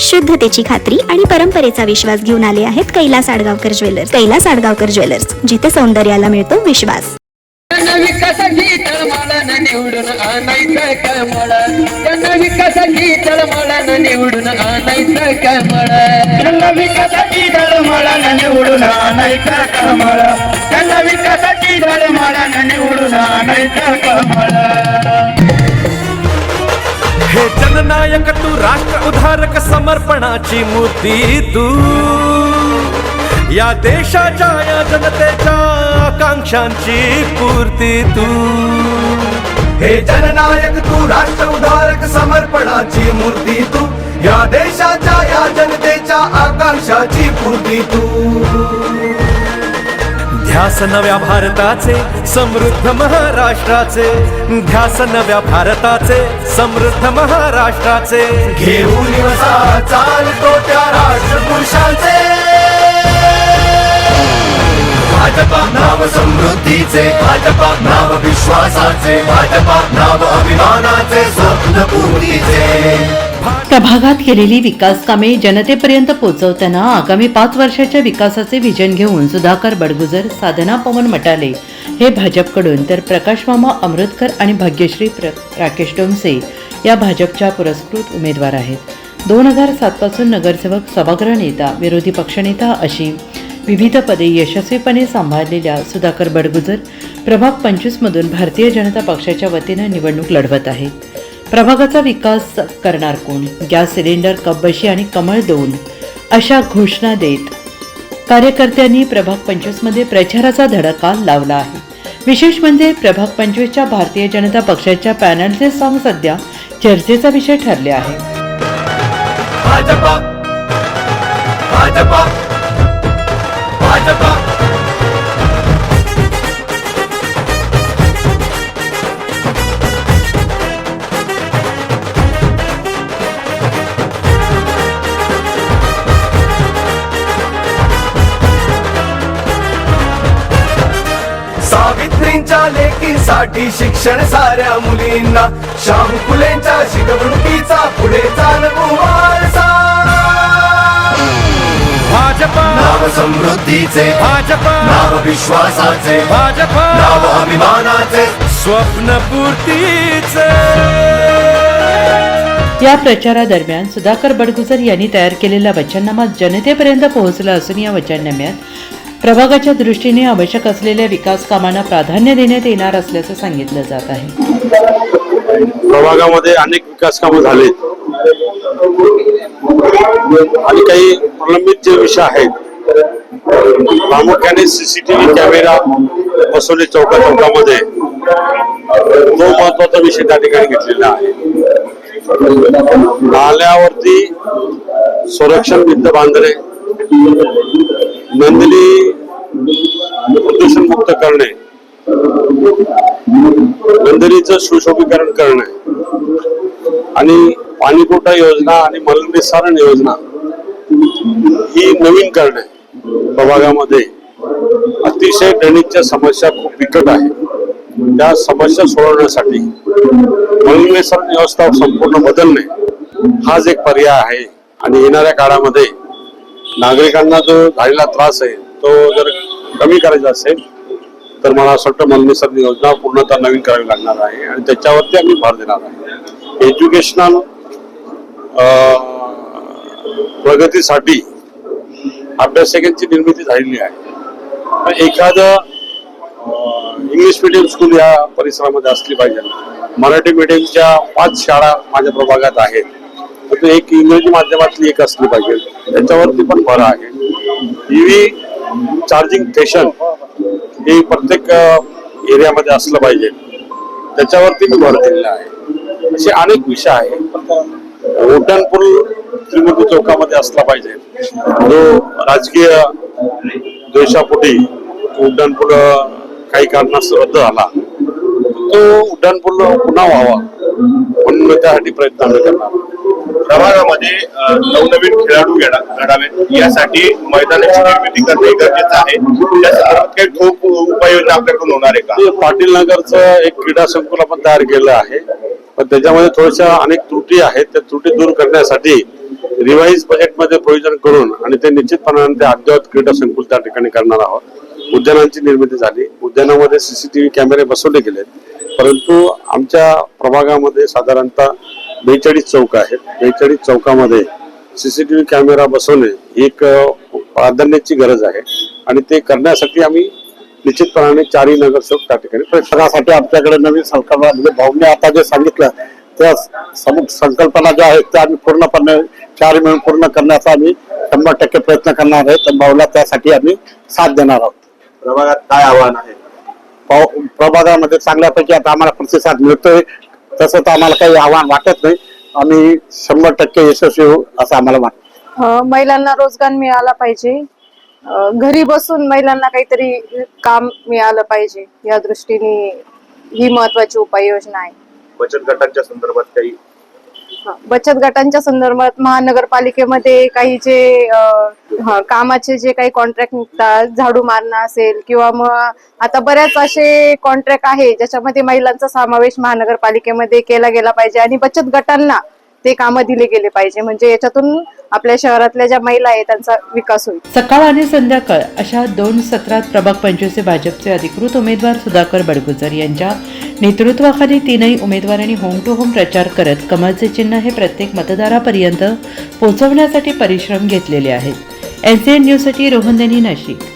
शुद्धतेची खात्री आणि परंपरेचा विश्वास घेऊन आले आहेत कैलास आडगावकर ज्वेलर्स. कैलास आडगावकर ज्वेलर्स, जिथे सौंदर्याला मिळतो विश्वास. विकासाची तळमळानं निवडून आणायचं कमळ, त्यांना विकासाची तळमळानं निवडून आणायचं कमळ, त्यांना विकासाची तळमळानं निवडून आणायचं कमळ, त्यांना विकासाची तळमळानं निवडून आणायचं कमळ. हे जननायक तू, राष्ट्र उद्धारक, समर्पणाची मूर्ती तू, या देशाच्या या जनतेच्या आकांक्षांची पूर्ती तू. हे जननायक तू, राष्ट्र उद्धारक, समर्पणाची मूर्ती तू, या देशाच्या या जनतेच्या आकांक्षाची पूर्ती तू. ध्यास नव्या भारताचे, समृद्ध महाराष्ट्राचे, ध्यास नव्या भारताचे, समृद्ध महाराष्ट्राचे. घेऊन वसा चालतो त्या राष्ट्रपुरुषांचे, भाजपा नाव समृद्धीचे, भाजपा नाव विश्वासाचे, भाजपा नाव अभिमानाचे, स्वप्न पूर्तीचे. प्रभागात केलेली विकास कामे जनतेपर्यंत पोहोचवताना आगामी 5 वर्षाच्या विकासाचे विजन घेऊन सुधाकर बडगुजर, साधना पवन मटाले हे भाजपकडून, तर प्रकाश मामा अमृतकर आणि भाग्यश्री राकेश डोमसे या भाजपच्या पुरस्कृत उमेदवार आहेत. 2007 पासून नगरसेवक, सभागृह नेता, विरोधी पक्षनेता अशी विविध पदे यशस्वीपणे सांभाळलेल्या सुधाकर बडगुजर प्रभाग 25 मधून भारतीय जनता पक्षाच्या वतीनं निवडणूक लढवत आहेत. प्रभागाचा विकास करणार कोण, गॅस सिलेंडर, कपबशी आणि कमळ 2 अशा घोषणा देत कार्यकर्त्यांनी प्रभाग 25 मध्ये प्रचाराचा धडाका लावला आहे. विशेष म्हणजे प्रभाग 25च्या भारतीय जनता पक्षाच्या पॅनलचे सॉंग सध्या चर्चेचा विषय ठरले आहे. भाजपा भाजपा भाजपा सावित्रींच्या लेकीसाठी शिक्षण साऱ्या मुलींना, शाहू फुलेंच्या शिकवणुकीचा पुढे चालवू वारसा. भाजपा नाव समृद्धीचे, भाजपा नाव विश्वासाचे, भाजपा नाव अभिमानाचे, स्वप्न पूर्तीचे. या प्रचारादरम्यान सुधाकर बडगुजर यांनी तयार केलेला वचननामा जनतेपर्यंत पोहोचला असून या वचननाम्यात प्रभागाच्या दृष्टीने आवश्यक असलेल्या विकास कामांना प्राधान्य देण्यात येणार असल्याचं सांगितलं जात आहे. प्रभागामध्ये अनेक विकास कामं झालेत आणि काही प्रलंबित जे विषय आहेत, प्रामुख्याने सीसीटीव्ही कॅमेरा बसवले चौकामध्ये, तो महत्वाचा विषय त्या ठिकाणी घेतलेला आहे. नाल्यावरती संरक्षण भिंत बांधणे, नंदिनी प्रदूषण मुक्त करणे, नंदिनीचं सुशोभीकरण करणे आणि पाणीपुरवठा योजना आणि मलनिस्सारण योजना ही नवीन करणे. प्रभागामध्ये अतिशय ड्रेनेजच्या समस्या खूप बिकट आहे. त्या समस्या सोडवण्यासाठी मलनिस्सारण व्यवस्था संपूर्ण बदलणे हाच एक पर्याय आहे. आणि येणाऱ्या काळामध्ये नागरिकांना जो झालेला त्रास आहे तो जर कमी करायचा असेल तर मला असं वाटतं मलनिस्सारण योजना पूर्णतः नवीन करावी लागणार आहे आणि त्याच्यावरती आम्ही भर देणार आहे. एज्युकेशनल प्रगतीसाठी अभ्यासिकांची निर्मिती झालेली आहे. एखादं इंग्लिश मीडियम स्कूल या परिसरामध्ये असली पाहिजे. मराठी मीडियमच्या 5 शाळा माझ्या प्रभागात आहेत, तर एक इंग्रजी माध्यमातली एक असली पाहिजे. त्याच्यावरती पण भर आहे. ईव्ही चार्जिंग स्टेशन हे प्रत्येक एरियामध्ये असलं पाहिजे, त्याच्यावरती मी भर दिलेला आहे. असे अनेक विषय आहेत. उड्डाणपूल त्रिमूर्ती चौकामध्ये असला पाहिजे. जो राजकीय द्वेषापोटी उड्डाणपूल काही कारणास्तव रद्द झाला, तो उड्डाणपूल पुन्हा व्हावा म्हणून त्यासाठी प्रयत्न आम्ही करणार. प्रभागामध्ये नवनवीन खेळाडू घडावेत यासाठी मैदानाची निर्मिती करणे गरजेचं आहे. त्या संदर्भात काही ठोक उपाययोजना आपल्याकडून होणार आहे का? पाटील नगरचं एक क्रीडा संकुल आपण तयार केलं आहे, पण त्याच्यामध्ये थोड्याशा अनेक त्रुटी आहेत. त्या त्रुटी दूर करण्यासाठी रिवाईज बजेटमध्ये प्रोव्हिजन करून आणि ते निश्चितपणाने ते अद्ययावत क्रीडा संकुल त्या ठिकाणी करणार आहोत. उद्यानांची निर्मिती झाली, उद्यानामध्ये सीसीटीव्ही कॅमेरे बसवले गेलेत, परंतु आमच्या प्रभागामध्ये साधारणतः 42 चौक आहेत. 42 चौकामध्ये सीसीटीव्ही कॅमेरा बसवणे ही एक प्राधान्याची गरज आहे आणि ते करण्यासाठी आम्ही निश्चितपणाने 4 नगरसेवक त्या ठिकाणी प्रयत्नासाठी आमच्याकडे नवीन संकल्पना म्हणजे भाऊने आता जे सांगितलं त्या संकल्पना ज्या आहेत त्या आम्ही पूर्णपणे 4 मिळून पूर्ण करण्याचा आम्ही 100% प्रयत्न करणार आहे. तर भाऊला त्यासाठी आम्ही साथ देणार आहोत. प्रभागात काय आव्हान आहे? प्रभागामध्ये चांगल्यापैकी आता आम्हाला प्रतिसाद मिळतोय, तसं तर आम्हाला काही आव्हान वाटत नाही. आम्ही 100% यशस्वी होऊ असं आम्हाला वाटतं. महिलांना रोजगार मिळाला पाहिजे, घरी बसून महिलांना काहीतरी काम मिळालं पाहिजे, या दृष्टीने ही महत्वाची उपाययोजना आहे. बचत गटांच्या संदर्भात काही बचत गटांच्या संदर्भात महानगरपालिकेमध्ये काही जे कामाचे जे काही कॉन्ट्रॅक्ट निघतात, झाडू मारणं असेल किंवा मग आता बऱ्याच असे कॉन्ट्रॅक्ट आहे ज्याच्यामध्ये महिलांचा समावेश महानगरपालिकेमध्ये केला गेला पाहिजे आणि बचत गटांना ते कामं दिले गेले पाहिजे. म्हणजे याच्यातून आपल्या शहरातल्या ज्या महिला आहेत त्यांचा विकास होईल. सकाळ आणि संध्याकाळ अशा 2 सत्रात प्रभाग 25चे भाजपचे अधिकृत उमेदवार सुधाकर बडगुजर यांच्या नेतृत्वाखाली 3ही उमेदवारांनी होम टू होम प्रचार करत कमळचे चिन्ह हे प्रत्येक मतदारापर्यंत पोहोचवण्यासाठी परिश्रम घेतलेले आहेत. NCN न्यूजसाठी रोहन देनी, नाशिक.